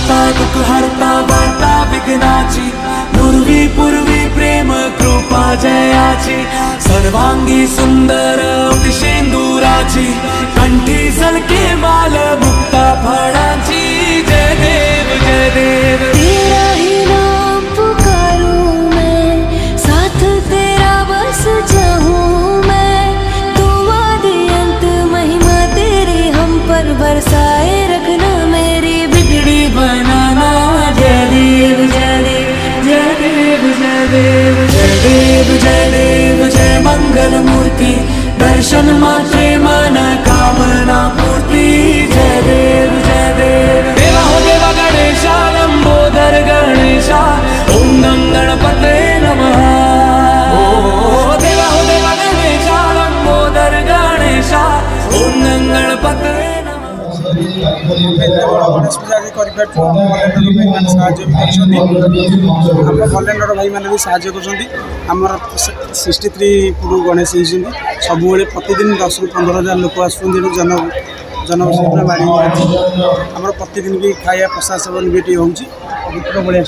हरता दुख हरता वार्ता विघ्नाची पूर्वी पूर्वी प्रेम कृपा जयाची सर्वांगी सुंदर शेंदुराची कंठी सलके माल मुक्ता फळाची जय देव जय देव। तेरा ही नाम पुकारूं मैं साथ तेरा बस चाहूं मैं तू आदि अंत महिमा तेरी हम पर बरसाए रखना मेरी बिगड़ी बनाना। जय देव जय देव जय देव जय देव जय देव जय देव जय मंगल मूर्ति दर्शन मात्रे मन कामना पूर्ति। जय देव जय देव। देवा हो देवा गणेशा लंबोदर गणेशा ओम गं गणपते नमः। देवा हो देवा गणेशा लंबोदर गणेशा ओम गं गणपते गणेश पूजा भलेंडर भाई मैंने भी साहय कर 63 फुट गणेश सब प्रतिदिन 10 ରୁ 15,000 लोक आसुँच जनसंख्या बाड़ी आम प्रतिदिन भी खाया प्रसाद सेवन भी होत्र भाई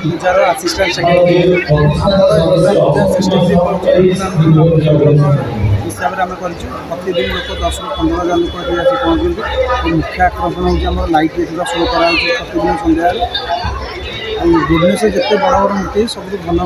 पूजार आसिस्टाट सेक्रेटरी हिसाब से आम कर प्रतिदिन लोक 10 ରୁ 15,000 लोक आसी पहुँचते। मुख्य आकर्षण हूँ लाइट शो कर प्रतिदिन सन्ध्या भुवनेश्वर जिते बड़ बड़ मूर्ति सब भल